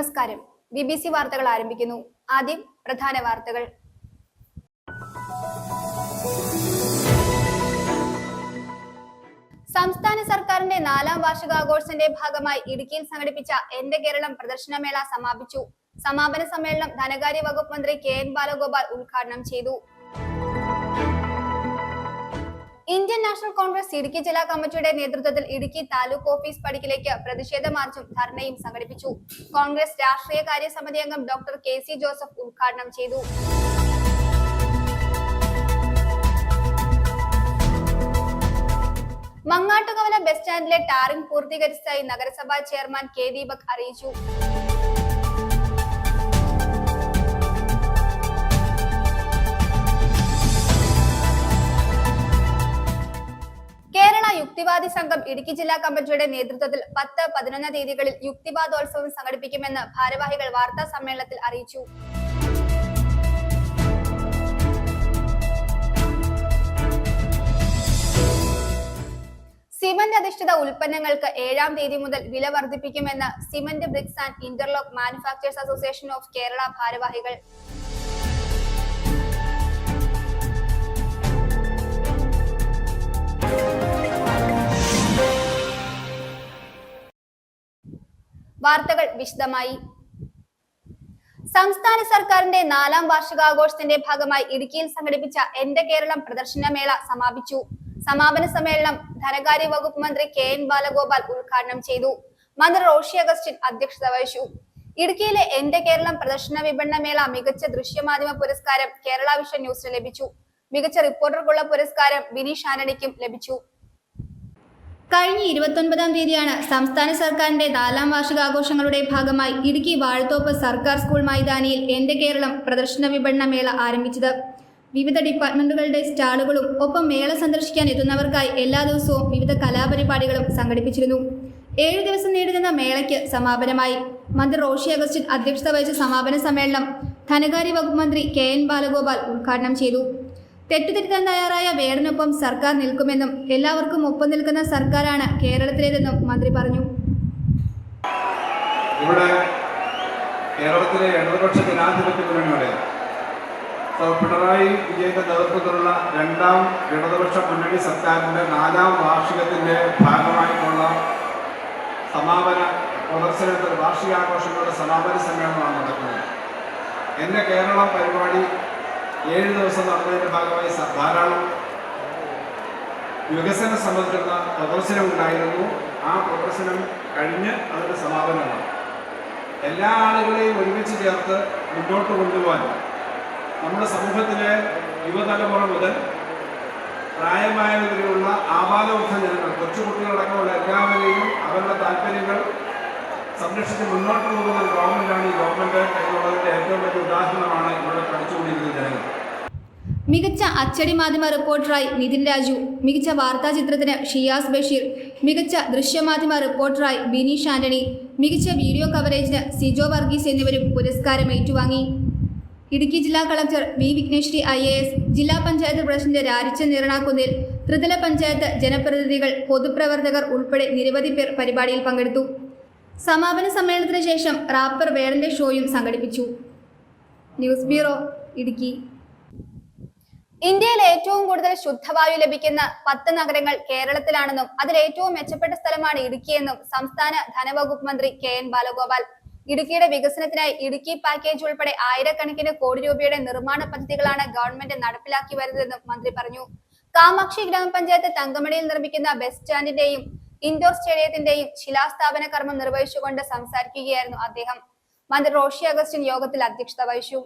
നമസ്കാരം. BBC വാർത്തകൾ ആരംഭിക്കുന്നു. ആദ്യം പ്രധാന വാർത്തകൾ. സംസ്ഥാന സർക്കാരിന്റെ 4ാം വാർഷികാഘോഷത്തിന്റെ ഭാഗമായി ഇടുക്കിയിൽ സംഘടിപ്പിച്ച എന്റെ കേരളം പ്രദർശനമേള സമാപിച്ചു. സമാപന സമ്മേളനം ധനകാര്യ വകുപ്പ് മന്ത്രി KN ബാലഗോപാൽ ഉദ്ഘാടനം ചെയ്തു. ഇന്ത്യൻ നാഷണൽ കോൺഗ്രസ് ഇടുക്കി ജില്ലാ കമ്മിറ്റിയുടെ നേതൃത്വത്തിൽ ഇടുക്കി താലൂക്ക് ഓഫീസ് പടിക്കലേക്ക് പ്രതിഷേധ മാർച്ചും ധർണയും സംഘടിപ്പിച്ചു. കോൺഗ്രസ് രാഷ്ട്രീയ കാര്യ സമിതി അംഗം ഡോക്ടർ KC ജോസഫ് ഉദ്ഘാടനം ചെയ്തു. മങ്ങാട്ടുകവല ബസ് സ്റ്റാൻഡിലെ ടാറിംഗ് പൂർത്തീകരിച്ചതായി നഗരസഭാ ചെയർമാൻ K ദീപക് അറിയിച്ചു. കേരള യുക്തിവാദി സംഘം ഇടുക്കി ജില്ലാ കമ്മിറ്റിയുടെ നേതൃത്വത്തിൽ 10, 11 തീയതികളിൽ യുക്തിവാദോത്സവം സംഘടിപ്പിക്കുമെന്ന് ഭാരവാഹികൾ വാർത്താ സമ്മേളനത്തിൽ അറിയിച്ചു. സിമന്റ് അധിഷ്ഠിത ഉൽപ്പന്നങ്ങൾക്ക് 7ാം തീയതി മുതൽ വില വർദ്ധിപ്പിക്കുമെന്ന് cement bricks and interlock manufactures association of Kerala ഭാരവാഹികൾ. വാർത്തകൾ വിശദമായി. സംസ്ഥാന സർക്കാരിന്റെ 4ാം വാർഷികാഘോഷത്തിന്റെ ഭാഗമായി ഇടുക്കിയിൽ സംഘടിപ്പിച്ച എന്റെ കേരളം പ്രദർശനമേള സമാപിച്ചു. സമാപന സമ്മേളനം ധനകാര്യ വകുപ്പ് മന്ത്രി KN ബാലഗോപാൽ ഉദ്ഘാടനം ചെയ്തു. മന്ത്രി റോഷി അഗസ്റ്റിൻ അധ്യക്ഷത വഹിച്ചു. ഇടുക്കിയിലെ എന്റെ കേരളം പ്രദർശന വിപണന മേള മികച്ച ദൃശ്യമാധ്യമ പുരസ്കാരം കേരള വിഷൻ ന്യൂസിന് ലഭിച്ചു. മികച്ച റിപ്പോർട്ടർക്കുള്ള പുരസ്കാരം ബിനീഷ് ആന്റണിക്കും ലഭിച്ചു. കഴിഞ്ഞ 29ാം തീയതിയാണ് സംസ്ഥാന സർക്കാരിന്റെ 4ാം വാർഷികാഘോഷങ്ങളുടെ ഭാഗമായി ഇടുക്കി വാഴത്തോപ്പ് സർക്കാർ സ്കൂൾ മൈതാനിയിൽ എന്റെ കേരളം പ്രദർശന വിപണന മേള ആരംഭിച്ചത്. വിവിധ ഡിപ്പാർട്ട്മെന്റുകളുടെ സ്റ്റാളുകളും ഒപ്പം മേള സന്ദർശിക്കാൻ എത്തുന്നവർക്കായി എല്ലാ ദിവസവും വിവിധ കലാപരിപാടികളും സംഘടിപ്പിച്ചിരുന്നു. 7 ദിവസം നീണ്ടുനിന്ന മേളയ്ക്ക് സമാപനമായി. മന്ത്രി റോഷി അഗസ്റ്റിൻ അധ്യക്ഷത വഹിച്ച സമാപന സമ്മേളനം ധനകാര്യ വകുപ്പ് മന്ത്രി KN ബാലഗോപാൽ ഉദ്ഘാടനം ചെയ്തു. തെറ്റുതിരുത്താൻ തയ്യാറായ വേടനൊപ്പം സർക്കാർ നിൽക്കുമെന്നും എല്ലാവർക്കും ഒപ്പം നിൽക്കുന്ന സർക്കാരാണ് കേരളത്തിലേതെന്നും മന്ത്രി പറഞ്ഞു. ഇവിടെ കേരളത്തിലെ ഇടതുപക്ഷ ജനാധിപത്യ മുന്നണിയുടെ പിണറായി വിജയന്റെ നേതൃത്വത്തിലുള്ള 2ാം ഇടതുപക്ഷ മുന്നണി സർക്കാരിന്റെ 4ാം വാർഷികത്തിന്റെ ഭാഗമായിട്ടുള്ള സമാപന പ്രദർശനത്തിൽ വാർഷികാഘോഷങ്ങളുടെ സമാപന സമ്മേളനമാണ് നടക്കുന്നത്. എന്റെ കേരളം പരിപാടി 7 ദിവസം നടന്നതിന്റെ ഭാഗമായി ധാരാളം വികസനം സംബന്ധിക്കുന്ന പ്രദർശനം ഉണ്ടായിരുന്നു. ആ പ്രദർശനം കഴിഞ്ഞ് അതിന്റെ സമാപനമാണ്. എല്ലാ ആളുകളെയും ഒരുമിച്ച് ചേർത്ത് മുന്നോട്ട് കൊണ്ടുപോകാൻ നമ്മുടെ സമൂഹത്തിലെ യുവതലമുറ മുതൽ പ്രായമായവരെയുള്ള ആപാലവൃദ്ധ ജനങ്ങൾ, കൊച്ചുകുട്ടികളടക്കമുള്ള എല്ലാവരെയും അവരുടെ താല്പര്യങ്ങൾ സംരക്ഷിച്ച് മുന്നോട്ട് പോകുന്ന ഒരു ഗവൺമെന്റാണ് ഈ ഗവൺമെന്റ് എന്നുള്ളതിന്റെ ഏറ്റവും വലിയ ഉദാഹരണമാണ് ഇവിടെ പഠിച്ചുകൊണ്ടിരിക്കുന്ന ജനങ്ങൾ. മികച്ച അച്ചടി മാധ്യമ റിപ്പോർട്ടറായി നിതിൻ രാജു, മികച്ച വാർത്താ ചിത്രത്തിന് ഷിയാസ് ബഷീർ, മികച്ച ദൃശ്യമാധ്യമ റിപ്പോർട്ടറായി ബിനീഷ് ആന്റണി, മികച്ച വീഡിയോ കവറേജിന് സിജോ വർഗീസ് എന്നിവരും പുരസ്കാരം ഏറ്റുവാങ്ങി. ഇടുക്കി ജില്ലാ കളക്ടർ V വിഘ്നേശ്വരി IAS, ജില്ലാ പഞ്ചായത്ത് പ്രസിഡന്റ് രാരിച്ചൻ നിറണാക്കുന്നിൽ, ത്രിതല പഞ്ചായത്ത് ജനപ്രതിനിധികൾ, പൊതുപ്രവർത്തകർ ഉൾപ്പെടെ നിരവധി പേർ പരിപാടിയിൽ പങ്കെടുത്തു. സമാപന സമ്മേളനത്തിന് ശേഷം റാപ്പർ വേടന്റെ ഷോയും സംഘടിപ്പിച്ചു. News bureau, Idukki. ഇന്ത്യയിൽ ഏറ്റവും കൂടുതൽ ശുദ്ധവായു ലഭിക്കുന്ന 10 നഗരങ്ങൾ കേരളത്തിലാണെന്നും അതിൽ ഏറ്റവും മെച്ചപ്പെട്ട സ്ഥലമാണ് ഇടുക്കിയെന്നും സംസ്ഥാന ധനവകുപ്പ് മന്ത്രി KN ബാലഗോപാൽ. ഇടുക്കിയുടെ വികസനത്തിനായി ഇടുക്കി പാക്കേജ് ഉൾപ്പെടെ ആയിരക്കണക്കിന് കോടി രൂപയുടെ നിർമ്മാണ പദ്ധതികളാണ് ഗവൺമെന്റ് നടപ്പിലാക്കി വരുന്നതെന്നും മന്ത്രി പറഞ്ഞു. കാമാക്ഷി ഗ്രാമപഞ്ചായത്ത് തങ്കമണിയിൽ നിർമ്മിക്കുന്ന ബസ് സ്റ്റാൻഡിന്റെയും ഇൻഡോർ സ്റ്റേഡിയത്തിന്റെയും ശിലാസ്ഥാപന കർമ്മം നിർവഹിച്ചുകൊണ്ട് സംസാരിക്കുകയായിരുന്നു അദ്ദേഹം. മന്ത്രി റോഷി അഗസ്റ്റിൻ യോഗത്തിൽ അധ്യക്ഷത വഹിച്ചു.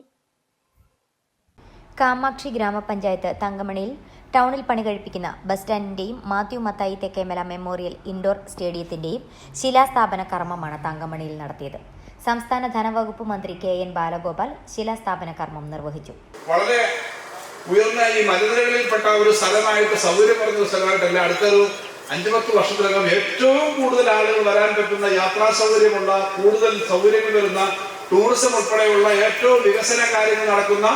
കാമാക്ഷി ഗ്രാമപഞ്ചായത്ത് തങ്കമണിയിൽ ടൗണിൽ പണി കഴിപ്പിക്കുന്ന ബസ് സ്റ്റാൻഡിന്റെയും മാത്യു മത്തായി തെക്കേമല മെമ്മോറിയൽ ഇൻഡോർ സ്റ്റേഡിയത്തിന്റെയും ശിലാസ്ഥാപന കർമ്മമാണ് തങ്കമണിയിൽ നടത്തിയത്. സംസ്ഥാന ധനവകുപ്പ് മന്ത്രി KN ബാലഗോപാൽ ശിലാസ്ഥാപന കർമ്മം നിർവഹിച്ചു. വളരെ ഉയർന്ന ഈ മലനിരകളിൽപ്പെട്ട ഒരു സ്ഥലമായിട്ട്, സൗകര്യം പറഞ്ഞ സ്ഥലമായിട്ടല്ല, അടുത്തൊരു 5-10 വർഷത്തിനകം ഏറ്റവും കൂടുതൽ ആളുകൾ വരാൻ പറ്റുന്ന, യാത്രാ സൗകര്യമുള്ള, കൂടുതൽ സൗകര്യങ്ങൾ വരുന്ന, ടൂറിസം ഉൾപ്പെടെയുള്ള ഏറ്റവും വികസന കാര്യങ്ങൾ നടക്കുന്ന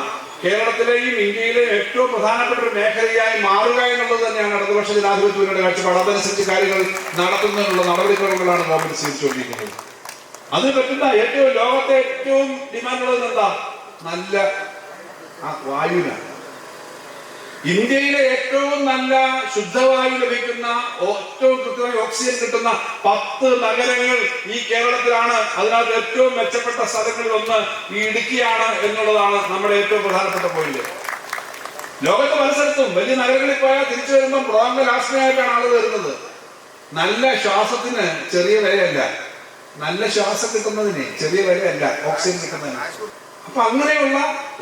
കേരളത്തിലെയും ഇന്ത്യയിലെയും ഏറ്റവും പ്രധാനപ്പെട്ട ഒരു മേഖലയായി മാറുക എന്നുള്ളത് തന്നെയാണ് ഇടതുപക്ഷ ജനാധിപത്യത്തിന്റെ കാഴ്ചപ്പാട്. അതനുസരിച്ച് കാര്യങ്ങൾ നടത്തുന്നതിനുള്ള നടപടിക്രമങ്ങളാണ് ഗവൺമെന്റ് സ്വീകരിച്ചുകൊണ്ടിരിക്കുന്നത്. അതിന് പറ്റുന്ന ഏറ്റവും ലോകത്തെ ഏറ്റവും ഡിമാൻഡുള്ളത് എന്താ? നല്ല വായുവിനാണ്. ഇന്ത്യയിലെ ഏറ്റവും നല്ല ശുദ്ധവായു ലഭിക്കുന്ന, ഏറ്റവും കൃത്യമായി ഓക്സിജൻ കിട്ടുന്ന 10 നഗരങ്ങൾ ഈ കേരളത്തിലാണ്. അതിനകത്ത് ഏറ്റവും മെച്ചപ്പെട്ട സ്ഥലങ്ങളിൽ ഒന്ന് ഈ ഇടുക്കിയാണ് എന്നുള്ളതാണ് നമ്മുടെ ഏറ്റവും പ്രധാനപ്പെട്ട പോയിന്റ്. ലോകത്ത് പല സ്ഥലത്തും വലിയ നഗരങ്ങളിൽ പോയാൽ തിരിച്ചു വരുമ്പോൾ ബ്രോങ്കലാസ്മയായിട്ടാണ് ആളുകൾ വരുന്നത്. നല്ല ശ്വാസത്തിന് ചെറിയ വിലയല്ല, നല്ല ശ്വാസം കിട്ടുന്നതിന് ചെറിയ വിലയല്ല ഓക്സിജൻ കിട്ടുന്നതിന്. അപ്പൊ അങ്ങനെയുള്ള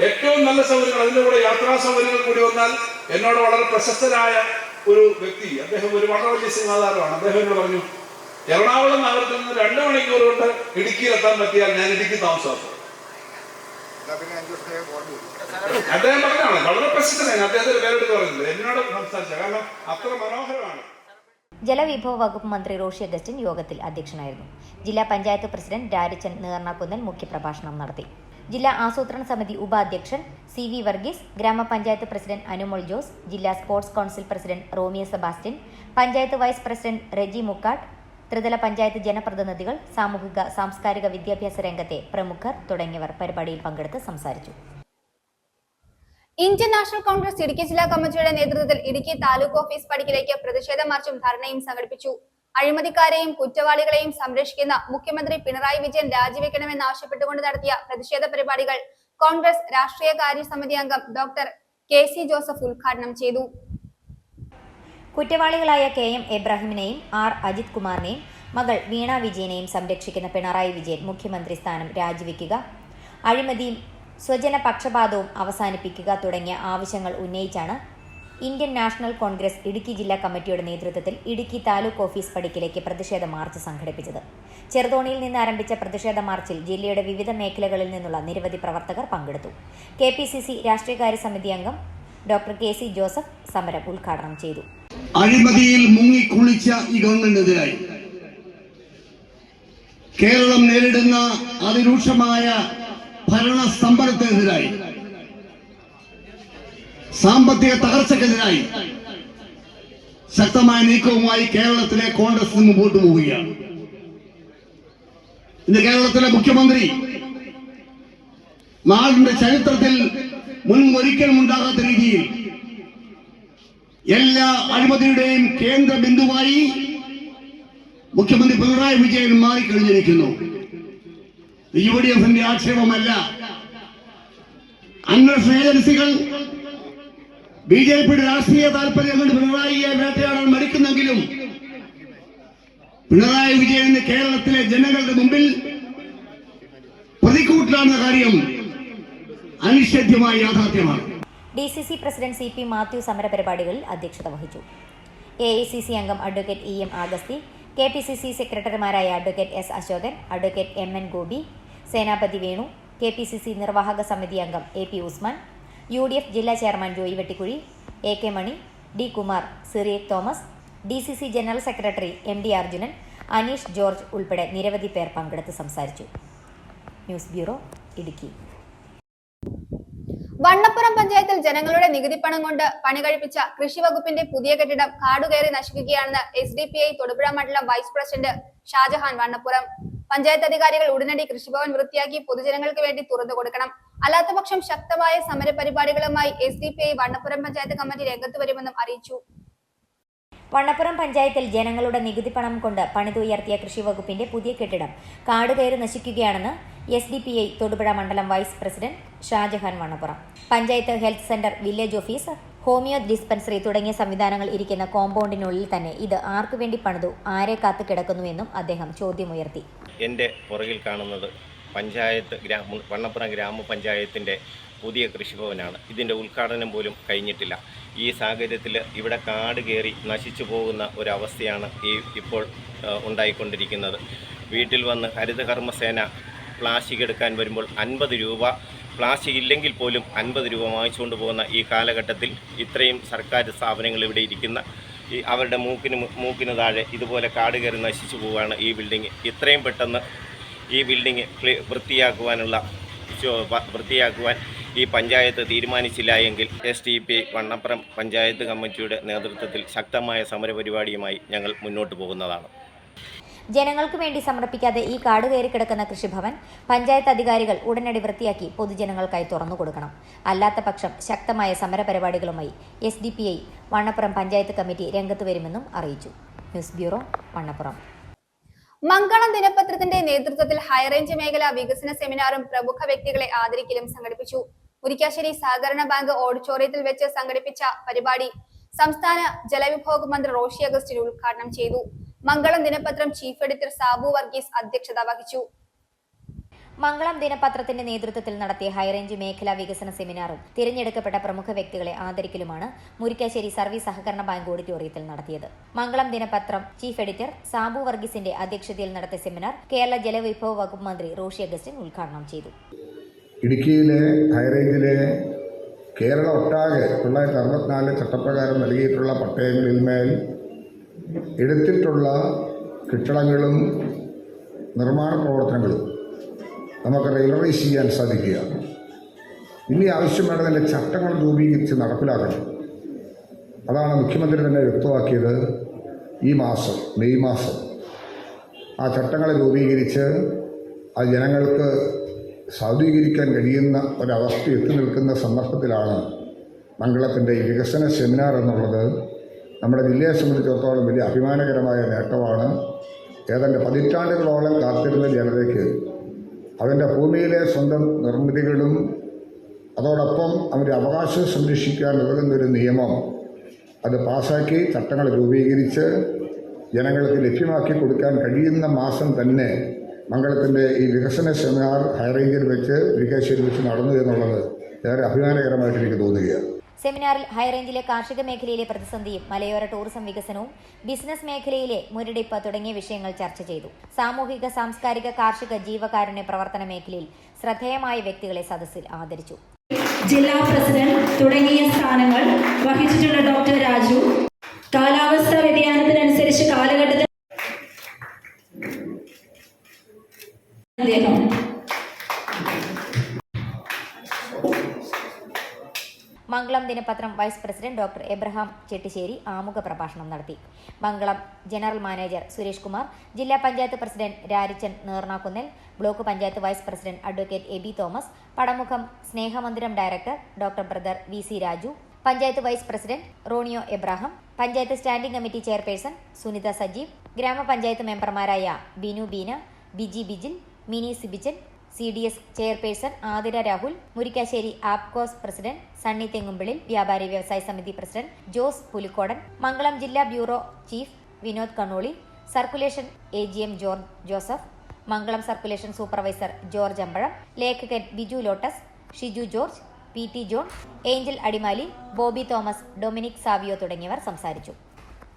ഏറ്റവും നല്ല സൗകര്യങ്ങൾ, അതിൻ്റെ കൂടെ യാത്രാ സൗകര്യങ്ങൾ കൂടി വന്നാൽ, എന്നോട് വളരെ പ്രശസ്തരായ ഒരു വ്യക്തി, അദ്ദേഹം ഒരു വളരെ വലിയ സിനിമാതാരമാണ്, അദ്ദേഹം എന്നോട് പറഞ്ഞു, എറണാകുളം നഗരത്തിൽ നിന്ന് 2 മണിക്കൂർ കൊണ്ട് ഇടുക്കിയിലെത്താൻ പറ്റിയാൽ ഞാൻ ഇടുക്കി താമസമാക്കും. അദ്ദേഹം പറഞ്ഞാണ്, വളരെ പ്രസിദ്ധനാണ്, അദ്ദേഹത്തിന്റെ പേരെടുത്ത് പറയുന്നത്, എന്നോട് സംസാരിച്ച, കാരണം അത്ര മനോഹരമാണ്. ജലവിഭവ വകുപ്പ് മന്ത്രി റോഷി അഗസ്റ്റിൻ യോഗത്തിൽ അധ്യക്ഷനായിരുന്നു. ജില്ലാ പഞ്ചായത്ത് പ്രസിഡന്റ് രാരിച്ചൻ നേർണാക്കുന്നൻ മുഖ്യപ്രഭാഷണം നടത്തി. ജില്ലാ ആസൂത്രണ സമിതി ഉപാധ്യക്ഷൻ CV വർഗീസ്, ഗ്രാമപഞ്ചായത്ത് പ്രസിഡന്റ് അനുമോൾ ജോസ്, ജില്ലാ sports council president Romiya Sebastian, panchayat vice president Reji Mukkatt, ത്രിതല പഞ്ചായത്ത് ജനപ്രതിനിധികൾ, സാമൂഹിക സാംസ്കാരിക വിദ്യാഭ്യാസ രംഗത്തെ പ്രമുഖർ തുടങ്ങിയവർ പരിപാടിയിൽ പങ്കെടുത്ത് സംസാരിച്ചു. ഇന്ത്യൻ നാഷണൽ കോൺഗ്രസ് ഇടുക്കി ജില്ലാ കമ്മിറ്റിയുടെ നേതൃത്വത്തിൽ ഇടുക്കി താലൂക്ക് ഓഫീസ് പടിക്കലേക്ക് പ്രതിഷേധ മാർച്ചും ധർണയും സംഘടിപ്പിച്ചു. അഴിമതിക്കാരെയും കുറ്റവാളികളെയും സംരക്ഷിക്കുന്ന മുഖ്യമന്ത്രി പിണറായി വിജയൻ രാജിവെക്കണമെന്നാവശ്യപ്പെട്ടുകൊണ്ട് നടത്തിയ പ്രതിഷേധ പരിപാടികൾ കോൺഗ്രസ് രാഷ്ട്രീയ കാര്യസമിതി അംഗം ഡോക്ടർ KC ജോസഫ് ഉദ്ഘാടനം ചെയ്തു. കുറ്റവാളികളായ KM എബ്രാഹിമിനെയും R അജിത് കുമാറിനെയും മകൾ വീണ വിജയനെയും സംരക്ഷിക്കുന്ന പിണറായി വിജയൻ മുഖ്യമന്ത്രി സ്ഥാനം രാജിവെക്കുക, അഴിമതിയും സ്വജന പക്ഷപാതവും അവസാനിപ്പിക്കുക തുടങ്ങിയ ആവശ്യങ്ങൾ ഉന്നയിച്ചാണ് ഇന്ത്യൻ നാഷണൽ കോൺഗ്രസ് ഇടുക്കി ജില്ലാ കമ്മിറ്റിയുടെ നേതൃത്വത്തിൽ ഇടുക്കി താലൂക്ക് ഓഫീസ് പടിക്കലേക്ക് പ്രതിഷേധ മാർച്ച് സംഘടിപ്പിച്ചത്. ചെറുതോണിയിൽ നിന്ന് ആരംഭിച്ച പ്രതിഷേധ മാർച്ചിൽ ജില്ലയുടെ വിവിധ മേഖലകളിൽ നിന്നുള്ള നിരവധി പ്രവർത്തകർ പങ്കെടുത്തു. KPCC രാഷ്ട്രീയകാര്യ സമിതി അംഗം ഡോക്ടർ KC ജോസഫ് സമരം ഉദ്ഘാടനം ചെയ്തു. അഴിമതിയിൽ മുങ്ങിക്കുളിച്ച ഈ ഗവൺമെന്റിനെതിരായി കേരളം നേരിടുന്ന അതിരൂക്ഷമായ ഭരണ സ്തംഭനത്തിനെതിരായി, സാമ്പത്തിക തകർച്ചക്കെതിരായി ശക്തമായ നീക്കവുമായി കേരളത്തിലെ കോൺഗ്രസ് മുമ്പോട്ട് പോവുകയാണ്. ഇന്ന് കേരളത്തിലെ മുഖ്യമന്ത്രി നാടിന്റെ ചരിത്രത്തിൽ മുൻപൊരിക്കലും ഉണ്ടാകാത്ത രീതിയിൽ എല്ലാ അഴിമതിയുടെയും കേന്ദ്ര ബിന്ദുവായി മുഖ്യമന്ത്രി പിണറായി വിജയൻ മാറിക്കഴിഞ്ഞിരിക്കുന്നു. UDFന്റെ ആക്ഷേപമല്ല. അന്വേഷണ ഏജൻസികൾ BJPയുടെ രാഷ്ട്രീയ താല്പര്യം കൊണ്ട് പിണറായിയെ വേട്ടയാടാൻ മരിക്കുന്നെങ്കിലും പിണറായി വിജയൻ കേരളത്തിലെ ജനങ്ങളുടെ മുമ്പിൽ പ്രതിക്കൂട്ടിലാണെന്ന കാര്യം അനിഷേധ്യമായ യാഥാർത്ഥ്യമാണ്. DCC പ്രസിഡന്റ് CP മാത്യു സമരപരിപാടികളിൽ അധ്യക്ഷത വഹിച്ചു. AICC അംഗം അഡ്വക്കേറ്റ് EM ആഗസ്തി, KPCC സെക്രട്ടറിമാരായ advocate S Ashokan, advocate MN Gopi, Senapathi Venu, KPCC നിർവാഹക സമിതി അംഗം AP ഉസ്മാൻ, UDF ജില്ലാ chairman Joy Vettikuzhi, AK Mani, D Kumar, Cyriac Thomas, DCC general secretary MD Arjunan, Aneesh George ഉൾപ്പെടെ നിരവധി പേർ പങ്കെടുത്ത് സംസാരിച്ചു. News bureau, Idukki. വണ്ണപ്പുറം പഞ്ചായത്തിൽ ജനങ്ങളുടെ നികുതി പണം കൊണ്ട് പണി കഴിപ്പിച്ച കൃഷി വകുപ്പിന്റെ പുതിയ കെട്ടിടം കാടുകയറി നശിക്കുകയാണെന്ന് SDPI തൊടുപുഴ മണ്ഡലം വൈസ് പ്രസിഡന്റ് ഷാജഹാൻ വണ്ണപ്പുറം. പഞ്ചായത്ത് അധികാരികൾ ഉടനടി കൃഷിഭവൻ വൃത്തിയാക്കി പൊതുജനങ്ങൾക്ക് വേണ്ടി തുറന്നു കൊടുക്കണം. അല്ലാത്തപക്ഷം ശക്തമായ സമര പരിപാടികളുമായി SDPI വണ്ണപ്പുറം പഞ്ചായത്ത് കമ്മിറ്റി രംഗത്ത് വരുമെന്നും അറിയിച്ചു. വണ്ണപ്പുറം പഞ്ചായത്തിൽ ജനങ്ങളുടെ നികുതി പണം കൊണ്ട് പണിതുയർത്തിയ കൃഷി വകുപ്പിന്റെ പുതിയ കെട്ടിടം കാടുകയറി നശിക്കുകയാണെന്ന് SDPI തൊടുപുഴ മണ്ഡലം vice president Shajahan Vannappuram. Panchayat health centre, village office, homeo dispensary തുടങ്ങിയ സംവിധാനങ്ങൾ ഇരിക്കുന്ന കോമ്പൗണ്ടിനുള്ളിൽ തന്നെ ഇത് ആർക്കു വേണ്ടി പണിതു, ആരെ കാത്തു കിടക്കുന്നുവെന്നും അദ്ദേഹം ചോദ്യമുയർത്തി. എൻ്റെ പുറകിൽ കാണുന്നത് വണ്ണപ്പുറം ഗ്രാമപഞ്ചായത്തിൻ്റെ പുതിയ കൃഷിഭവനാണ്. ഇതിൻ്റെ ഉദ്ഘാടനം പോലും കഴിഞ്ഞിട്ടില്ല. ഈ സാഹചര്യത്തിൽ ഇവിടെ കാട് കയറി നശിച്ചു പോകുന്ന ഒരവസ്ഥയാണ് ഇപ്പോൾ ഉണ്ടായിക്കൊണ്ടിരിക്കുന്നത്. വീട്ടിൽ വന്ന് ഹരിതകർമ്മസേന പ്ലാസ്റ്റിക് എടുക്കാൻ വരുമ്പോൾ 50 രൂപ, പ്ലാസ്റ്റിക് ഇല്ലെങ്കിൽ പോലും 50 രൂപ വാങ്ങിച്ചുകൊണ്ട് പോകുന്ന ഈ കാലഘട്ടത്തിൽ ഇത്രയും സർക്കാർ സ്ഥാപനങ്ങൾ ഇവിടെ ഇരിക്കുന്ന അവരുടെ മൂക്കിന് താഴെ ഇതുപോലെ കാട് കയറി നശിച്ചു പോവുകയാണ് ഈ ബിൽഡിങ്. ഇത്രയും പെട്ടെന്ന് ഈ ബിൽഡിങ് വൃത്തിയാക്കുവാൻ ഈ പഞ്ചായത്ത് തീരുമാനിച്ചില്ല എങ്കിൽ SDPI വണ്ണപ്പുറം പഞ്ചായത്ത് കമ്മിറ്റിയുടെ നേതൃത്വത്തിൽ ശക്തമായ സമരപരിപാടിയുമായി ഞങ്ങൾ മുന്നോട്ട് പോകുന്നതാണ്. ജനങ്ങൾക്ക് വേണ്ടി സമർപ്പിക്കാതെ ഈ കാട് കയറി കിടക്കുന്ന കൃഷിഭവൻ പഞ്ചായത്ത് അധികാരികൾ ഉടനടി വൃത്തിയാക്കി പൊതുജനങ്ങൾക്കായി തുറന്നു കൊടുക്കണം. അല്ലാത്ത പക്ഷം ശക്തമായ സമരപരിപാടികളുമായി SDPI വണ്ണപ്പുറം പഞ്ചായത്ത് കമ്മിറ്റി രംഗത്ത് വരുമെന്നും അറിയിച്ചു. News bureau, Vannappuram. മംഗളം ദിനപത്രത്തിന്റെ നേതൃത്വത്തിൽ ഹൈറേഞ്ച് മേഖല വികസന സെമിനാറും പ്രമുഖ വ്യക്തികളെ ആദരിക്കലും സംഘടിപ്പിച്ചു. മുരിക്കാശ്ശേരി സഹകരണ ബാങ്ക് ഓഡിറ്റോറിയത്തിൽ വെച്ച് സംഘടിപ്പിച്ച പരിപാടി സംസ്ഥാന ജലവിഭവ മന്ത്രി റോഷി അഗസ്റ്റിൻ ഉദ്ഘാടനം ചെയ്തു. മംഗളം ദിനപത്രം ചീഫ് എഡിറ്റർ സാബു വർഗീസ് അധ്യക്ഷത വഹിച്ചു. മംഗളം ദിനപത്രത്തിന്റെ നേതൃത്വത്തിൽ നടത്തിയ ഹൈറേഞ്ച് മേഖലാ വികസന സെമിനാറും തിരഞ്ഞെടുക്കപ്പെട്ട പ്രമുഖ വ്യക്തികളെ ആദരിക്കലുമാണ് മുരിക്കാശ്ശേരി സർവീസ് സഹകരണ ബാങ്ക് ഓഡിറ്റോറിയത്തിൽ നടത്തിയത്. മംഗളം ദിനപത്രം ചീഫ് എഡിറ്റർ സാബു വർഗീസിന്റെ അധ്യക്ഷതയിൽ നടത്തിയ സെമിനാർ കേരള ജലവിഭവ വകുപ്പ് മന്ത്രി റോഷി അഗസ്റ്റിൻ ഉദ്ഘാടനം ചെയ്തു. ഇടുക്കിയിലെ ഹൈറേഞ്ചിലെ കേരള ഒട്ടാകെ 1964 ചട്ടപ്രകാരം നൽകിയിട്ടുള്ള പട്ടയങ്ങളിന്മേൽ എടുത്തിട്ടുള്ള കെട്ടിടങ്ങളും നിർമ്മാണ പ്രവർത്തനങ്ങളും നമുക്ക് റെഗുലറൈസ് ചെയ്യാൻ സാധിക്കുക. ഇനി ആവശ്യം വേണ്ടതിൻ്റെ ചട്ടങ്ങൾ രൂപീകരിച്ച് നടപ്പിലാക്കണം. അതാണ് മുഖ്യമന്ത്രി തന്നെ വ്യക്തമാക്കിയത്. ഈ മാസം മെയ് മാസം ആ ചട്ടങ്ങൾ രൂപീകരിച്ച് ആ ജനങ്ങൾക്ക് സാധൂകരിക്കാൻ കഴിയുന്ന ഒരവസ്ഥ എത്തി നിൽക്കുന്ന സന്ദർഭത്തിലാണ് മംഗളത്തിൻ്റെ ഈ വികസന സെമിനാർ എന്നുള്ളത്. നമ്മുടെ ജില്ലയെ സംബന്ധിച്ചിടത്തോളം വലിയ അഭിമാനകരമായ നേട്ടമാണ്. ഏതാണ്ട് പതിറ്റാണ്ടുകളോളം കാത്തിരുന്ന ജനതയ്ക്ക് അവൻ്റെ ഭൂമിയിലെ സ്വന്തം നിർമ്മിതികളും അതോടൊപ്പം അവരുടെ അവകാശം സംരക്ഷിക്കാൻ ഉതകുന്നൊരു നിയമം അത് പാസാക്കി ചട്ടങ്ങൾ രൂപീകരിച്ച് ജനങ്ങൾക്ക് ലഭ്യമാക്കി കൊടുക്കാൻ കഴിയുന്ന മാസം തന്നെ മംഗളത്തിൻ്റെ ഈ വികസന സെമിനാർ ഹൈറേഞ്ചിൽ വെച്ച് മുരിക്കാശ്ശേരി വെച്ച് നടന്നു എന്നുള്ളത് ഏറെ അഭിമാനകരമായിട്ട് എനിക്ക് തോന്നുകയാണ്. സെമിനാറിൽ ഹൈറേഞ്ചിലെ കാർഷിക മേഖലയിലെ പ്രതിസന്ധിയും മലയോര ടൂറിസം വികസനവും ബിസിനസ് മേഖലയിലെ മുരടിപ്പ് തുടങ്ങിയ വിഷയങ്ങൾ ചർച്ച ചെയ്തു. സാമൂഹിക, സാംസ്കാരിക, കാർഷിക, ജീവകാരുണ്യ പ്രവർത്തന മേഖലയിൽ ശ്രദ്ധേയമായ വ്യക്തികളെ സദസ്സിൽ ആദരിച്ചു. ജില്ലാ പ്രസിഡന്റ് തുടങ്ങിയ സ്ഥാനങ്ങൾ വഹിച്ചിട്ടുള്ള ഡോക്ടർ രാജു കാലാവസ്ഥാ വ്യതിയാനത്തിനനുസരിച്ച് കാലഘട്ടത്തിൽ അദ്ദേഹം മംഗളം ദിനപത്രം vice president doctor Abraham Chettissery ആമുഖ പ്രഭാഷണം നടത്തി. മംഗളം ജനറൽ മാനേജർ സുരേഷ് കുമാർ, ജില്ലാ panchayat president Rarichan Nernakkunnel, block panchayat vice president advocate Aby Thomas, Padamukham Snehamandiram director doctor brother VC Raju, panchayat vice president Ronio Abraham, panchayat standing committee chairperson Sunitha Sajeev, ഗ്രാമപഞ്ചായത്ത് മെമ്പർമാരായ Binu Beena, Biji Bijin, Mini Sibichan, CDS chairperson Athira Rahul, Murikkassery Apcos president Sunny Thengumpillil, വ്യാപാരി വ്യവസായ സമിതി പ്രസിഡന്റ് ജോസ് പുലിക്കോടൻ, മംഗളം ജില്ലാ bureau chief Vinod Kannoli, circulation AGM George Joseph, Mangalam circulation supervisor George Ambazham, ലേഖകൻ Biju Lotus, Shiju George, PT John, Angel Adimali, Bobby Thomas, Dominic Savio തുടങ്ങിയവർ സംസാരിച്ചു.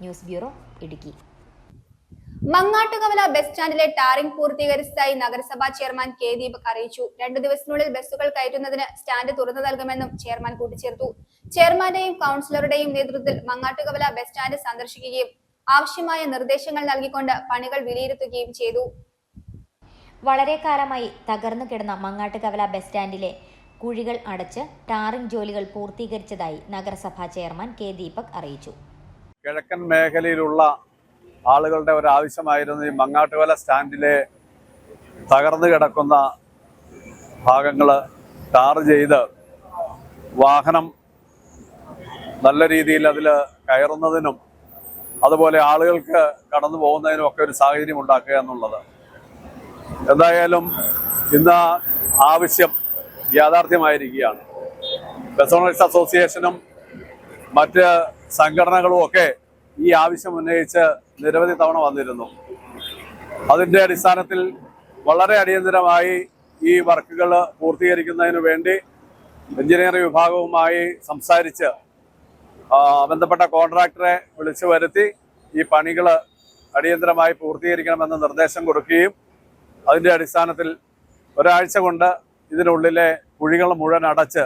News bureau, Idukki. Mangattukavala bus സ്റ്റാൻഡിലെ ടാറിംഗ് പൂർത്തീകരിച്ചതായി നഗരസഭാ ചെയർമാൻ K. ദീപക് അറിയിച്ചു. 2 ദിവസത്തിനുള്ളിൽ ബസ്സുകൾ കയറ്റുന്നതിന് സ്റ്റാൻഡ് തുറന്നു നൽകുമെന്നും ചെയർമാൻ കൂട്ടിച്ചേർത്തു. ചെയർമാന്റെയും കൌൺസിലറുടെയും നേതൃത്വത്തിൽ മങ്ങാട്ടുകവല ബസ് സ്റ്റാൻഡ് സന്ദർശിക്കുകയും ആവശ്യമായ നിർദ്ദേശങ്ങൾ നൽകിക്കൊണ്ട് പണികൾ വിലയിരുത്തുകയും ചെയ്തു. വളരെ കാലമായി തകർന്നു കിടന്ന മങ്ങാട്ടുകവല ബസ് സ്റ്റാൻഡിലെ കുഴികൾ അടച്ച് ടാറിംഗ് ജോലികൾ പൂർത്തീകരിച്ചതായി നഗരസഭാ ചെയർമാൻ K. ദീപക് അറിയിച്ചു. കിഴക്കൻ മേഖലയിലുള്ള ആളുകളുടെ ഒരാവശ്യമായിരുന്നു ഈ മങ്ങാട്ടുകവല സ്റ്റാൻഡിലെ തകർന്നു കിടക്കുന്ന ഭാഗങ്ങൾ ടാർ ചെയ്ത് വാഹനം നല്ല രീതിയിൽ അതിൽ കയറുന്നതിനും അതുപോലെ ആളുകൾക്ക് കടന്നു പോകുന്നതിനും ഒക്കെ ഒരു സാഹചര്യം ഉണ്ടാക്കുക എന്നുള്ളത്. എന്തായാലും ഇന്ന് ആവശ്യം യാഥാർത്ഥ്യമായിരിക്കുകയാണ്. ബസ് ഓണേഴ്സ് അസോസിയേഷനും മറ്റ് സംഘടനകളും ഒക്കെ ഈ ആവശ്യം ഉന്നയിച്ച് നിരവധി തവണ വന്നിരുന്നു. അതിൻ്റെ അടിസ്ഥാനത്തിൽ വളരെ അടിയന്തരമായി ഈ വർക്കുകൾ പൂർത്തീകരിക്കുന്നതിന് വേണ്ടി എഞ്ചിനീയറിംഗ് വിഭാഗവുമായി സംസാരിച്ച് ബന്ധപ്പെട്ട കോൺട്രാക്ടറെ വിളിച്ചു വരുത്തി ഈ പണികൾ അടിയന്തരമായി പൂർത്തീകരിക്കണമെന്ന് നിർദ്ദേശം കൊടുക്കുകയും അതിൻ്റെ അടിസ്ഥാനത്തിൽ ഒരാഴ്ച കൊണ്ട് ഇതിനുള്ളിലെ കുഴികൾ മുഴുവൻ അടച്ച്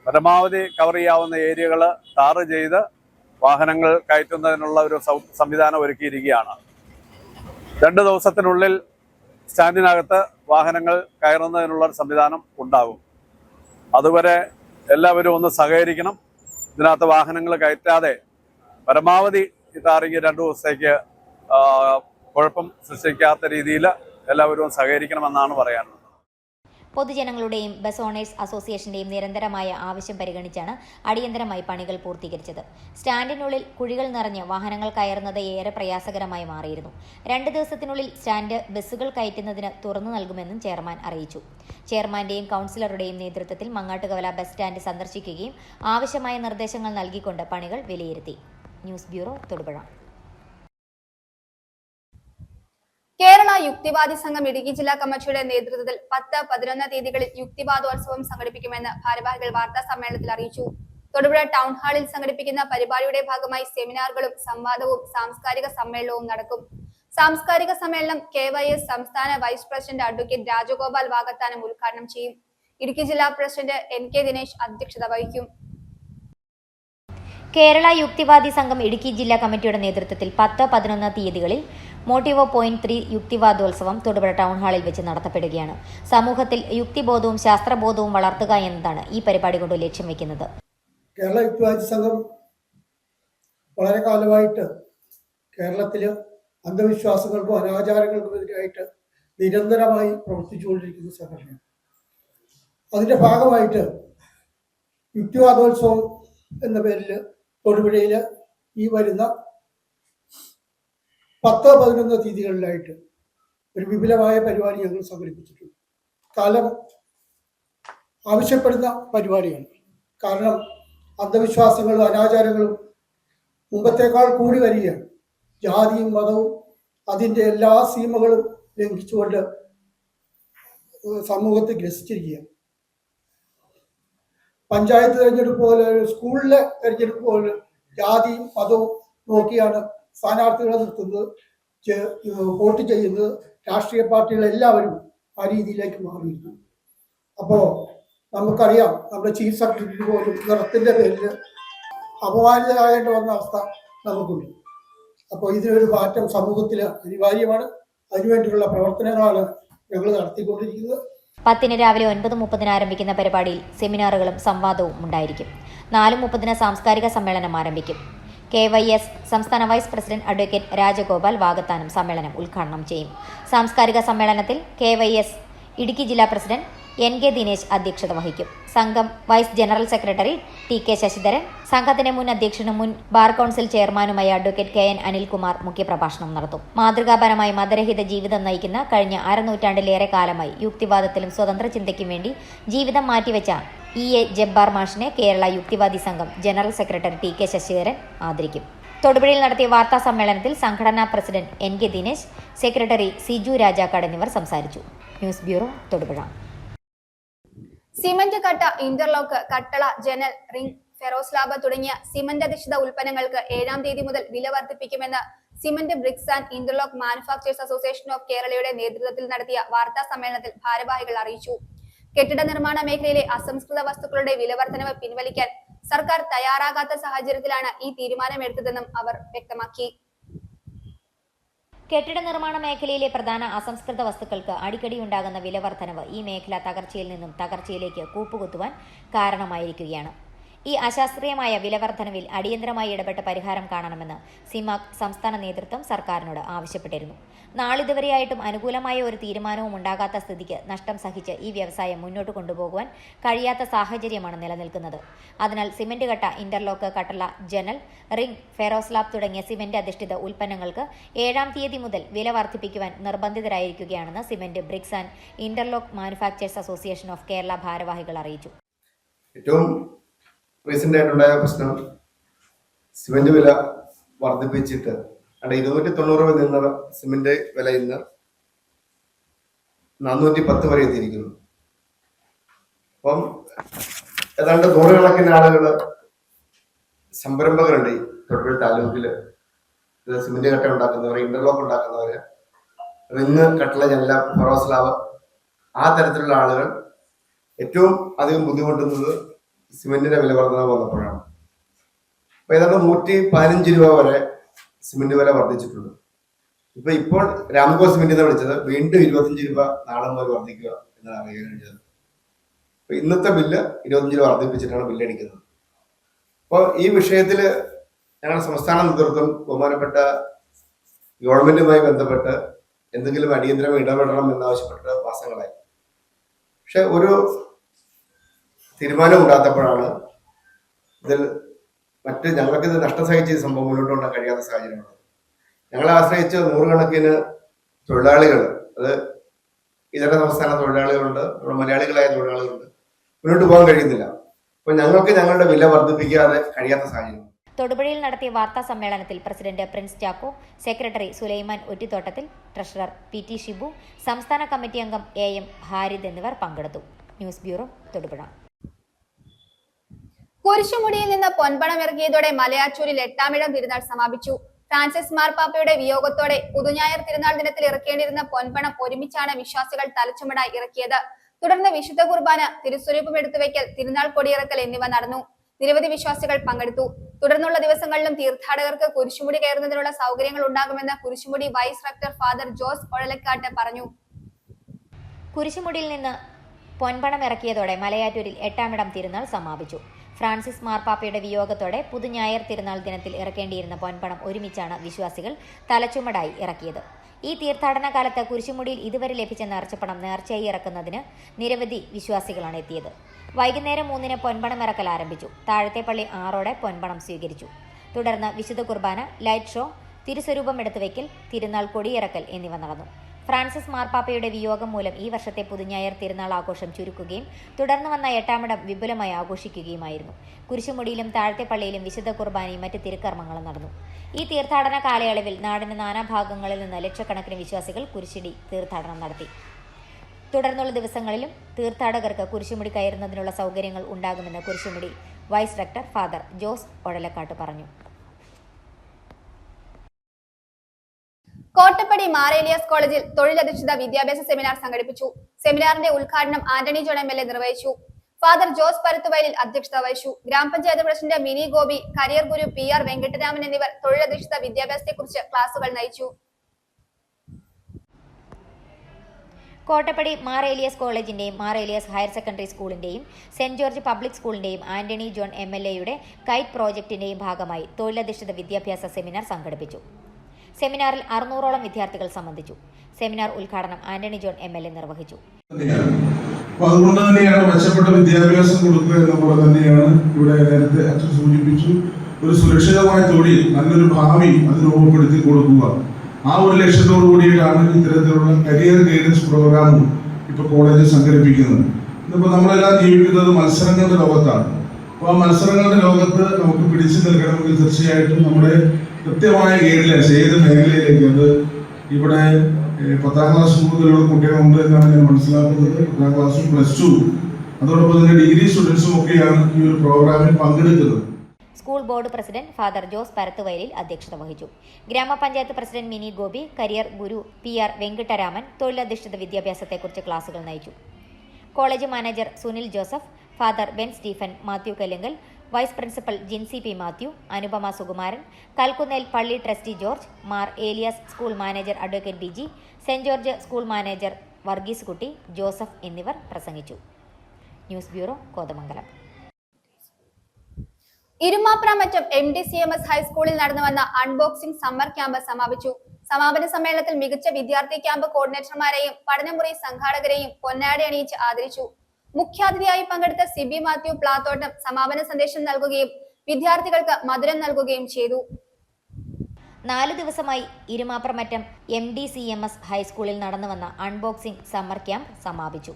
പരമാവധി കവർ ചെയ്യാവുന്ന ഏരിയകൾ ടാർ ചെയ്ത് വാഹനങ്ങൾ കയറ്റുന്നതിനുള്ള ഒരു സംവിധാനം ഒരുക്കിയിരിക്കുകയാണ്. 2 ദിവസത്തിനുള്ളിൽ സ്റ്റാൻഡിനകത്ത് വാഹനങ്ങൾ കയറുന്നതിനുള്ള ഒരു സംവിധാനം ഉണ്ടാകും. അതുവരെ എല്ലാവരും ഒന്ന് സഹകരിക്കണം. ഇതിനകത്ത് വാഹനങ്ങൾ കയറ്റാതെ പരമാവധി ഈ ടാറിങ് 2 ദിവസത്തേക്ക് കുഴപ്പം സൃഷ്ടിക്കാത്ത രീതിയിൽ എല്ലാവരും സഹകരിക്കണമെന്നാണ് പറയാനുള്ളത്. പൊതുജനങ്ങളുടെയും ബസ് ഓണേഴ്സ് അസോസിയേഷന്റെയും നിരന്തരമായ ആവശ്യം പരിഗണിച്ചാണ് അടിയന്തരമായി പണികൾ പൂർത്തീകരിച്ചത്. സ്റ്റാൻഡിനുള്ളിൽ കുഴികൾ നിറഞ്ഞ് വാഹനങ്ങൾ കയറുന്നത് ഏറെ പ്രയാസകരമായി മാറിയിരുന്നു. 2 ദിവസത്തിനുള്ളിൽ സ്റ്റാൻഡ് ബസ്സുകൾ കയറ്റുന്നതിന് തുറന്നു നൽകുമെന്നും ചെയർമാൻ അറിയിച്ചു. ചെയർമാന്റെയും കൌൺസിലറുടെയും നേതൃത്വത്തിൽ മങ്ങാട്ടുകവല ബസ് സ്റ്റാൻഡ് സന്ദർശിക്കുകയും ആവശ്യമായ നിർദ്ദേശങ്ങൾ നൽകിക്കൊണ്ട് പണികൾ വിലയിരുത്തി. News bureau, Thodupuzha. കേരള യുക്തിവാദി സംഘം ഇടുക്കി ജില്ലാ കമ്മിറ്റിയുടെ നേതൃത്വത്തിൽ 10-11 തീയതികളിൽ യുക്തിവാദോത്സവം സംഘടിപ്പിക്കുമെന്ന് ഭാരവാഹികൾ വാർത്താ സമ്മേളനത്തിൽ അറിയിച്ചു. തൊടുപുഴ ടൗൺ ഹാളിൽ സംഘടിപ്പിക്കുന്ന പരിപാടിയുടെ ഭാഗമായി സെമിനാറുകളും സംവാദവും സാംസ്കാരിക സമ്മേളനവും നടക്കും. സാംസ്കാരിക സമ്മേളനം KYS സംസ്ഥാന vice president advocate Rajagopal Vakathanam ഉദ്ഘാടനം ചെയ്യും. ഇടുക്കി ജില്ലാ പ്രസിഡന്റ് NK ദിനേശ് അധ്യക്ഷത വഹിക്കും. കേരള യുക്തിവാദി സംഘം ഇടുക്കി ജില്ലാ കമ്മിറ്റിയുടെ നേതൃത്വത്തിൽ 10-11 തീയതികളിൽ മോട്ടിവോ പോയിന്റ് 3 യുക്തിവാദോത്സവം തൊടുപുഴ ടൗൺ ഹാളിൽ വെച്ച് നടത്തപ്പെടുകയാണ്. സമൂഹത്തിൽ യുക്തിബോധവും ശാസ്ത്രബോധവും വളർത്തുക എന്നതാണ് ഈ പരിപാടി കൊണ്ട് ലക്ഷ്യം വെക്കുന്നത്. കേരള യുക്തിവാദി സംഘം വളരെ കാലമായിട്ട് കേരളത്തിൽ അന്ധവിശ്വാസങ്ങൾക്കും അനാചാരങ്ങൾക്കും എതിരായിട്ട് നിരന്തരമായി പ്രവർത്തിച്ചുകൊണ്ടിരിക്കുന്ന സംഘടനയാണ്. അതിൻ്റെ ഭാഗമായിട്ട് യുക്തിവാദോത്സവം എന്ന പേരിൽ തൊടുപുഴയിൽ ഈ വരുന്ന 10-11 തീയതികളിലായിട്ട് ഒരു വിപുലമായ പരിപാടി ഞങ്ങൾ സംഘടിപ്പിച്ചിട്ടുണ്ട്. കാലം ആവശ്യപ്പെടുന്ന പരിപാടിയാണ്. കാരണം അന്ധവിശ്വാസങ്ങളും അനാചാരങ്ങളും മുമ്പത്തേക്കാൾ കൂടി വരികയാണ്. ജാതിയും മതവും അതിൻ്റെ എല്ലാ സീമകളും ലംഘിച്ചുകൊണ്ട് സമൂഹത്തെ ഗ്രസിച്ചിരിക്കുകയാണ്. പഞ്ചായത്ത് തെരഞ്ഞെടുപ്പ് പോലെ, സ്കൂളിലെ തെരഞ്ഞെടുപ്പ് പോലെ ജാതിയും മതവും നോക്കിയാണ് സ്ഥാനാർത്ഥികളെ നിർത്തുന്നത്, വോട്ട് ചെയ്യുന്നത്. രാഷ്ട്രീയ പാർട്ടികളെല്ലാവരും ആ രീതിയിലേക്ക് മാറിയിരുന്നു. അപ്പോൾ നമുക്കറിയാം, നമ്മുടെ ചീഫ് സെക്രട്ടറി പോലും നിറത്തിൻ്റെ പേരിൽ അപമാനിതരാകേണ്ടി വന്ന അവസ്ഥ നമുക്കുണ്ട്. അപ്പോൾ ഇതിനൊരു മാറ്റം സമൂഹത്തിൽ അനിവാര്യമാണ്. അതിനുവേണ്ടിയുള്ള പ്രവർത്തനങ്ങളാണ് ഞങ്ങൾ നടത്തിക്കൊണ്ടിരിക്കുന്നത്. 10 രാവിലെ 9:30 ആരംഭിക്കുന്ന പരിപാടിയിൽ സെമിനാറുകളും സംവാദവും ഉണ്ടായിരിക്കും. 4:30 സാംസ്കാരിക സമ്മേളനം ആരംഭിക്കും. KYS സംസ്ഥാന vice president advocate Rajagopal Vakathanam സമ്മേളനം ഉദ്ഘാടനം ചെയ്യും. സാംസ്കാരിക സമ്മേളനത്തിൽ KYS ഇടുക്കി ജില്ലാ പ്രസിഡന്റ് NK ദിനേശ് അധ്യക്ഷത വഹിക്കും. സംഘം vice general secretary TK Sasidharan, സംഘത്തിന്റെ മുൻ അധ്യക്ഷനും മുൻ ബാർ കൌൺസിൽ ചെയർമാനുമായ അഡ്വക്കേറ്റ് KN അനിൽകുമാർ മുഖ്യപ്രഭാഷണം നടത്തും. മാതൃകാപരമായി മതരഹിത ജീവിതം നയിക്കുന്ന കഴിഞ്ഞ അരനൂറ്റാണ്ടിലേറെ കാലമായി യുക്തിവാദത്തിലും സ്വതന്ത്ര ചിന്തയ്ക്കും വേണ്ടി ജീവിതം മാറ്റിവെച്ച EA ജബ്ബാർ മാഷിനെ കേരള യുക്തിവാദി സംഘം ജനറൽ സെക്രട്ടറി TK ശശിധരൻ ആദരിക്കും. തൊടുപുഴയിൽ നടത്തിയ വാർത്താ സമ്മേളനത്തിൽ സംഘടനാ president NK Dinesh, secretary Siju Rajakkad എന്നിവർ സംസാരിച്ചു. News bureau, Thodupuzha. സിമന്റ് കട്ട, ഇന്റർലോക്ക്, കട്ടള, ജനൽ, റിംഗ്, ഫെറോസ്ലാബ് തുടങ്ങിയ സിമന്റ് അധിഷ്ഠിത ഉൽപ്പന്നങ്ങൾക്ക് 7-ാം തീയതി മുതൽ വില വർദ്ധിപ്പിക്കുമെന്ന് cement bricks and interlock manufactures association of കേരളയുടെ നേതൃത്വത്തിൽ നടത്തിയ വാർത്താ സമ്മേളനത്തിൽ ഭാരവാഹികൾ അറിയിച്ചു. കെട്ടിട നിർമ്മാണ മേഖലയിലെ അസംസ്കൃത വസ്തുക്കളുടെ വിലവർദ്ധനവ് പിൻവലിക്കാൻ സർക്കാർ തയ്യാറാകാത്ത സാഹചര്യത്തിലാണ് ഈ തീരുമാനമെടുത്തതെന്നും അവർ വ്യക്തമാക്കി. കെട്ടിട നിർമ്മാണ മേഖലയിലെ പ്രധാന അസംസ്കൃത വസ്തുക്കൾക്ക് അടിക്കടിയുണ്ടാകുന്ന വിലവർദ്ധനവ് ഈ മേഖല തകർച്ചയിൽ നിന്നും തകർച്ചയിലേക്ക് കൂപ്പുകുത്തുവാൻ കാരണമായിരിക്കുകയാണ്. ഈ അശാസ്ത്രീയമായ വിലവർദ്ധനവിൽ അടിയന്തരമായി ഇടപെട്ട് പരിഹാരം കാണണമെന്ന് സിമാക് സംസ്ഥാന നേതൃത്വം സർക്കാരിനോട് ആവശ്യപ്പെട്ടിരുന്നു. നാളിതുവരെയായിട്ടും അനുകൂലമായ ഒരു തീരുമാനവും ഉണ്ടാകാത്ത സ്ഥിതിക്ക് നഷ്ടം സഹിച്ച് ഈ വ്യവസായം മുന്നോട്ട് കൊണ്ടുപോകുവാൻ കഴിയാത്ത സാഹചര്യമാണ് നിലനിൽക്കുന്നത്. അതിനാൽ സിമന്റ് കട്ട, ഇന്റർലോക്ക്, കട്ടള, ജനൽ, റിംഗ്, ഫെറോസ്ലാബ് തുടങ്ങിയ സിമന്റ് അധിഷ്ഠിത ഉൽപ്പന്നങ്ങൾക്ക് 7-ാം തീയതി മുതൽ വില വർദ്ധിപ്പിക്കുവാൻ നിർബന്ധിതരായിരിക്കുകയാണെന്ന് cement bricks and interlock manufactures association of Kerala ഭാരവാഹികൾ അറിയിച്ചു. ഏറ്റവും റീസെന്റ് ആയിട്ടുണ്ടായ പ്രശ്നം സിമന്റ് വില വർദ്ധിപ്പിച്ചിട്ട് 290 നിന്ന സിമന്റ് വില ഇന്ന് 410 വരെ എത്തിയിരിക്കുന്നു. അപ്പം ഏതാണ്ട് 100 കണക്കിന് ആളുകള് സംരംഭകരുണ്ട് ഈ തൊടുപുഴ താലൂക്കില്. സിമന്റ് കട്ട ഉണ്ടാക്കുന്നവർ, ഇന്റർലോക്ക് ഉണ്ടാക്കുന്നവര്, റിങ്, കട്ടള, ജനല, ഫെറോസ്ലാബ്, ആ തരത്തിലുള്ള ആളുകൾ ഏറ്റവും അധികം ബുദ്ധിമുട്ടുന്നത് സിമെന്റിന്റെ വില വർധന വന്നപ്പോഴാണ്. അപ്പൊ ഏതാണ്ട് 115 രൂപ വരെ സിമെന്റ് വില വർദ്ധിച്ചിട്ടുണ്ട്. ഇപ്പോൾ രാംകോ സിമെന്റിനെ വിളിച്ചത് വീണ്ടും 25 രൂപ നാളെ മുതൽ വർദ്ധിക്കുക എന്നാണ് അറിയാൻ കഴിഞ്ഞത്. അപ്പൊ ഇന്നത്തെ ബില്ല് 25 രൂപ വർദ്ധിപ്പിച്ചിട്ടാണ് ബില്ലടിക്കുന്നത്. അപ്പോൾ ഈ വിഷയത്തിൽ ഞങ്ങളുടെ സംസ്ഥാന നേതൃത്വം ബഹുമാനപ്പെട്ട ഗവൺമെന്റുമായി ബന്ധപ്പെട്ട് എന്തെങ്കിലും അടിയന്തരം ഇടപെടണം എന്നാവശ്യപ്പെട്ട് മാസങ്ങളായി. പക്ഷെ ഒരു തീരുമാനം ഉണ്ടാകുമ്പോഴാണ് ഇതിൽ ഞങ്ങൾക്കിത് നഷ്ടം സഹിച്ച സംഭവം മുന്നോട്ട് കൊണ്ടുപോകാൻ കഴിയാത്ത സാഹചര്യമാണ്. ഞങ്ങളെ ആശ്രയിച്ച് നൂറുകണക്കിന് തൊഴിലാളികൾ, അത് ഇതര സംസ്ഥാന തൊഴിലാളികളുണ്ട്, നമ്മുടെ മലയാളികളായ തൊഴിലാളികളുണ്ട്, മുന്നോട്ട് പോകാൻ കഴിയുന്നില്ല. അപ്പൊ ഞങ്ങൾക്ക് ഞങ്ങളുടെ വില വർദ്ധിപ്പിക്കാതെ കഴിയാത്ത സാഹചര്യം. തൊടുപുഴയിൽ നടത്തിയ വാർത്താ സമ്മേളനത്തിൽ president Prince Chacko, secretary Sulaiman Ottithottathil, treasurer P T. Shibu, സംസ്ഥാന കമ്മിറ്റി അംഗം എ.എം. ഹാരിദ് എന്നിവർ പങ്കെടുത്തു. News bureau, Thodupuzha. കുരിശുമുടിയിൽ നിന്ന് പൊൻപണം ഇറക്കിയതോടെ മലയാറ്റൂരിൽ 8-ാം തിരുനാൾ സമാപിച്ചു. ഫ്രാൻസിസ് മാർപ്പാപ്പയുടെ വിയോഗത്തോടെ പുതുഞായർ തിരുനാൾ ദിനത്തിൽ ഇറക്കേണ്ടിയിരുന്ന പൊൻപണം ഒരുമിച്ചാണ് വിശ്വാസികൾ തലച്ചുമടായി ഇറക്കിയത്. തുടർന്ന് വിശുദ്ധ കുർബാന, തിരുസ്വരൂപം എടുത്തുവെക്കൽ, തിരുനാൾ കൊടിയിറക്കൽ എന്നിവ നടന്നു. നിരവധി വിശ്വാസികൾ പങ്കെടുത്തു. തുടർന്നുള്ള ദിവസങ്ങളിലും തീർത്ഥാടകർക്ക് കുരിശുമുടി കയറുന്നതിനുള്ള സൗകര്യങ്ങൾ ഉണ്ടാകുമെന്ന് Kurisumudi vice rector father Jose ഒഴലക്കാട്ട് പറഞ്ഞു. കുരിശുമുടിയിൽ നിന്ന് പൊൻപണം ഇറക്കിയതോടെ മലയാറ്റൂരിൽ 8-ാം തിരുനാൾ സമാപിച്ചു. ഫ്രാൻസിസ് മാർപ്പാപ്പയുടെ വിയോഗത്തോടെ പുതുഞായർ തിരുനാൾ ദിനത്തിൽ ഇറക്കേണ്ടിയിരുന്ന പൊൻപണം ഒരുമിച്ചാണ് വിശ്വാസികൾ തലച്ചുമടായി ഇറക്കിയത്. ഈ തീർത്ഥാടന കാലത്ത് കുരിശുമുടിയിൽ ഇതുവരെ ലഭിച്ച നേർച്ചപ്പണം നേർച്ചയായി ഇറക്കുന്നതിന് നിരവധി വിശ്വാസികളാണ് എത്തിയത്. വൈകുന്നേരം 3-ന് പൊൻപണം ഇറക്കൽ ആരംഭിച്ചു. താഴത്തേപ്പള്ളി 6-ഓടെ പൊൻപണം സ്വീകരിച്ചു. തുടർന്ന് വിശുദ്ധ കുർബാന, ലൈറ്റ് ഷോ, തിരുസ്വരൂപം എടുത്തുവെക്കൽ, തിരുനാൾ കൊടിയിറക്കൽ എന്നിവ നടന്നു. ഫ്രാൻസിസ് മാർപ്പാപ്പയുടെ വിയോഗം മൂലം ഈ വർഷത്തെ പുതുഞായർ തിരുനാൾ ആഘോഷം ചുരുക്കുകയും തുടർന്ന് വന്ന 8-ാമിടം വിപുലമായി ആഘോഷിക്കുകയുമായിരുന്നു. കുരിശുമുടിയിലും താഴത്തേപ്പള്ളിയിലും വിശുദ്ധ കുർബാനയും മറ്റ് തിരുക്കർമ്മങ്ങളും നടന്നു. ഈ തീർത്ഥാടന കാലയളവിൽ നാടിന്റെ നാനാഭാഗങ്ങളിൽ നിന്ന് ലക്ഷക്കണക്കിന് വിശ്വാസികൾ കുരിശുടി തീർത്ഥാടനം നടത്തി. തുടർന്നുള്ള ദിവസങ്ങളിലും തീർത്ഥാടകർക്ക് കുരിശുമുടി കയറുന്നതിനുള്ള സൗകര്യങ്ങൾ ഉണ്ടാകുമെന്ന് Kurisumudi vice rector father Jose ഒഴലക്കാട്ട് പറഞ്ഞു. കോട്ടപ്പടി മാർ ഏലിയാസ് കോളേജിൽ തൊഴിലധിഷ്ഠിത വിദ്യാഭ്യാസ സെമിനാർ സംഘടിപ്പിച്ചു. സെമിനാറിന്റെ ഉദ്ഘാടനം ആന്റണി ജോൺ എം.എൽ.എ. നിർവഹിച്ചു. ഫാദർ ജോസ് പരുത്തുവയലിൽ അധ്യക്ഷത വഹിച്ചു. ഗ്രാമപഞ്ചായത്ത് president Mini Gopi, career Guru P R. Venkataraman എന്നിവർ തൊഴിലധിഷ്ഠിത വിദ്യാഭ്യാസത്തെക്കുറിച്ച് ക്ലാസുകൾ നയിച്ചു. കോട്ടപ്പടി മാർ ഏലിയാസ് കോളേജിന്റെയും മാർ ഏലിയാസ് ഹയർ സെക്കൻഡറി സ്കൂളിന്റെയും സെന്റ് ജോർജ് പബ്ലിക് സ്കൂളിന്റെയും ആന്റണി ജോൺ എം.എൽ.എയുടെ കൈറ്റ് പ്രോജക്ടിന്റെയും ഭാഗമായി തൊഴിലധിഷ്ഠിത വിദ്യാഭ്യാസ സെമിനാർ സംഘടിപ്പിച്ചു. സെമിനാറിൽ 600ഓളം വിദ്യാർത്ഥികൾ സംബന്ധിച്ചു. സെമിനാർ ഉദ്ഘാടനം ആന്റണി ജോൺ എം.എൽ.എ. നിർവഹിച്ചു. അതുകൊണ്ട് തന്നെയാണ് മെച്ചപ്പെട്ട വിദ്യാഭ്യാസം കൊടുക്കുക എന്നുള്ളത് തന്നെയാണ് ഇവിടെ നേരത്തെ അച്ഛൻ സൂചിപ്പിച്ചു. ഒരു സുരക്ഷിതമായ തൊഴിൽ, നല്ലൊരു ഭാവി അതിന് രൂപപ്പെടുത്തി കൊടുക്കുക. ആ ഒരു ലക്ഷ്യത്തോടു കൂടിയിട്ടാണ് ഇത്തരത്തിലുള്ള കരിയർ ഗൈഡൻസ് പ്രോഗ്രാമും ഇപ്പൊ കോളേജിൽ സംഘടിപ്പിക്കുന്നത്. ഇന്നിപ്പോ നമ്മളെല്ലാം ജീവിക്കുന്നത് മത്സരങ്ങളുടെ ലോകത്താണ്. അപ്പോൾ ആ മത്സരങ്ങളുടെ ലോകത്ത് നമുക്ക് പിടിച്ചു നിൽക്കണമെങ്കിൽ തീർച്ചയായിട്ടും നമ്മുടെ കൃത്യമായ ഗൈഡ്ലൈൻസ് ഏത് മേഖലയിലേക്ക്, അത് ഇവിടെ 10ാം ക്ലാസ് മുതലുള്ള കുട്ടികളുണ്ട് എന്നാണ് ഞാൻ മനസ്സിലാക്കുന്നത്. 10ാം ക്ലാസ്സും +2 അതോടൊപ്പം തന്നെ ഡിഗ്രി സ്റ്റുഡൻസും ഒക്കെയാണ് ഈ ഒരു പ്രോഗ്രാമിൽ പങ്കെടുക്കുന്നത്. School board president father Jose Parathuvayalil അധ്യക്ഷത വഹിച്ചു. ഗ്രാമപഞ്ചായത്ത് president Mini Gopi, career Guru P R. Venkataraman തൊഴിലധിഷ്ഠിത വിദ്യാഭ്യാസത്തെക്കുറിച്ച് ക്ലാസുകൾ നയിച്ചു. College manager Sunil Joseph, father Ben Stephen, Mathew Kallungal, vice principal Jincy P. Mathew, Anupama Sukumaran, Kalkunnel പള്ളി trustee George, Mar Elias school manager advocate Biji, saint George school manager Varghese Kutty, Joseph എന്നിവർ പ്രസംഗിച്ചു. News bureau, Kothamangalam. Irumapramattam MDCMS ഹൈസ്കൂളിൽ നടന്നുവന്ന അൺബോക്സിംഗ് സമ്മർ ക്യാമ്പ് സമാപിച്ചു. സമാപന സമ്മേളനത്തിൽ മികച്ച വിദ്യാർത്ഥി ക്യാമ്പ് കോർഡിനേറ്റർമാരെയും പഠനമുറി സംഘാടകരെയും പൊന്നാടി അണിയിച്ച് ആദരിച്ചു. മുഖ്യാതിഥിയായി പങ്കെടുത്ത സിബി മാത്യു പ്ലാത്തോട്ടം സമാപന സന്ദേശം നൽകുകയും വിദ്യാർത്ഥികൾക്ക് മധുരം നൽകുകയും ചെയ്തു. 4 ദിവസമായി ഇരുമാപ്രമറ്റം MDCMS ഹൈസ്കൂളിൽ നടന്നുവന്ന അൺബോക്സിംഗ് സമ്മർ ക്യാമ്പ് സമാപിച്ചു.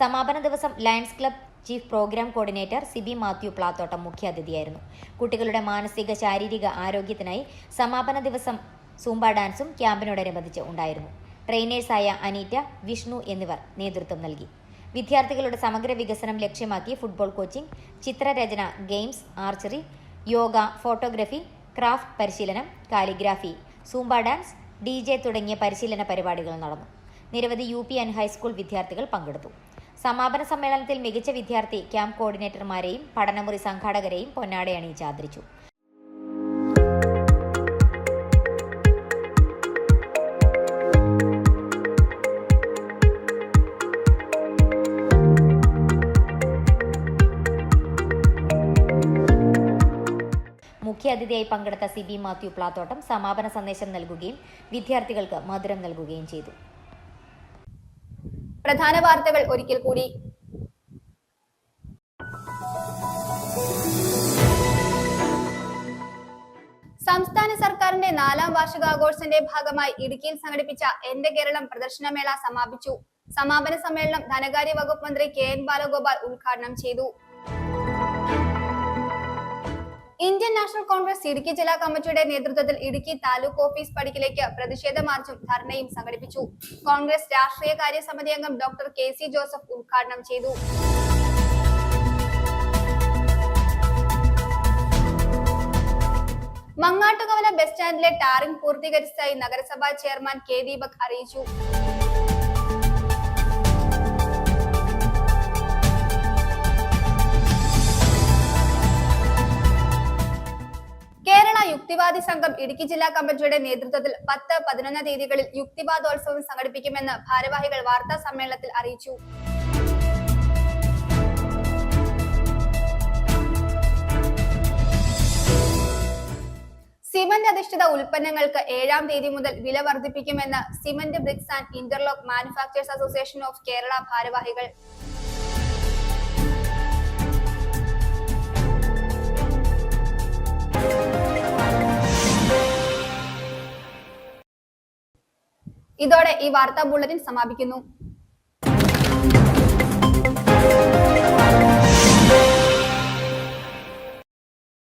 സമാപന ദിവസം lions club chief program coordinator Siby Mathew Plathottam മുഖ്യാതിഥിയായിരുന്നു. കുട്ടികളുടെ മാനസിക ശാരീരിക ആരോഗ്യത്തിനായി സമാപന ദിവസം സൂംബ ഡാൻസും ക്യാമ്പിനോടനുബന്ധിച്ച് ഉണ്ടായിരുന്നു. ട്രെയിനേഴ്സായ അനീറ്റ, വിഷ്ണു എന്നിവർ നേതൃത്വം നൽകി. വിദ്യാർത്ഥികളുടെ സമഗ്ര വികസനം ലക്ഷ്യമാക്കി ഫുട്ബോൾ കോച്ചിംഗ്, ചിത്രരചന, games, archery, yoga, photography, craft പരിശീലനം, കാലിഗ്രാഫി, സൂംബ ഡാൻസ്, DJ തുടങ്ങിയ പരിശീലന പരിപാടികൾ നടന്നു. നിരവധി UP ആൻഡ് ഹൈസ്കൂൾ വിദ്യാർത്ഥികൾ പങ്കെടുത്തു. സമാപന സമ്മേളനത്തിൽ മികച്ച വിദ്യാർത്ഥി ക്യാമ്പ് കോർഡിനേറ്റർമാരെയും പഠനമുറി സംഘാടകരെയും പൊന്നാട അണിയിച്ച് ആദരിച്ചു. മുഖ്യാതിഥിയായി പങ്കെടുത്ത സിബി മാത്യു പ്ലാത്തോട്ടം സമാപന സന്ദേശം നൽകുകയും വിദ്യാർത്ഥികൾക്ക് മധുരം നൽകുകയും ചെയ്തു. പ്രധാന വാർത്തകൾ ഒരിക്കൽ കൂടി. സംസ്ഥാന സർക്കാരിന്റെ 4ാം വാർഷികാഘോഷത്തിന്റെ ഭാഗമായി ഇടുക്കിയിൽ സംഘടിപ്പിച്ച എന്റെ കേരളം പ്രദർശനമേള സമാപിച്ചു. സമാപന സമ്മേളനം ധനകാര്യ വകുപ്പ് മന്ത്രി KN ബാലഗോപാൽ ഉദ്ഘാടനം ചെയ്തു. ഇന്ത്യൻ നാഷണൽ കോൺഗ്രസ് ഇടുക്കി ജില്ലാ കമ്മിറ്റിയുടെ നേതൃത്വത്തിൽ ഇടുക്കി താലൂക്ക് ഓഫീസ് പടിക്കലേക്ക് പ്രതിഷേധ മാർച്ചും ധർണയും സംഘടിപ്പിച്ചു. കോൺഗ്രസ് രാഷ്ട്രീയ കാര്യ സമിതി അംഗം ഡോക്ടർ KC ജോസഫ് ഉദ്ഘാടനം ചെയ്തു. മങ്ങാട്ടുകവല ബസ് സ്റ്റാൻഡിലെ ടാറിംഗ് പൂർത്തീകരിച്ചതായി നഗരസഭാ ചെയർമാൻ K ദീപക് അറിയിച്ചു. കേരള യുക്തിവാദി സംഘം ഇടുക്കി ജില്ലാ കമ്മിറ്റിയുടെ നേതൃത്വത്തിൽ 10, 11 തീയതികളിൽ യുക്തിവാദോത്സവം സംഘടിപ്പിക്കുമെന്ന് ഭാരവാഹികൾ വാർത്താ സമ്മേളനത്തിൽ അറിയിച്ചു. സിമന്റ് അധിഷ്ഠിത ഉൽപ്പന്നങ്ങൾക്ക് 7-ാം തീയതി മുതൽ വില വർദ്ധിപ്പിക്കുമെന്ന് cement bricks and interlock manufactures association of Kerala ഭാരവാഹികൾ. ഇതോടെ ഈ വാർത്താ ബുള്ളറ്റിൻ സമാപിക്കുന്നു.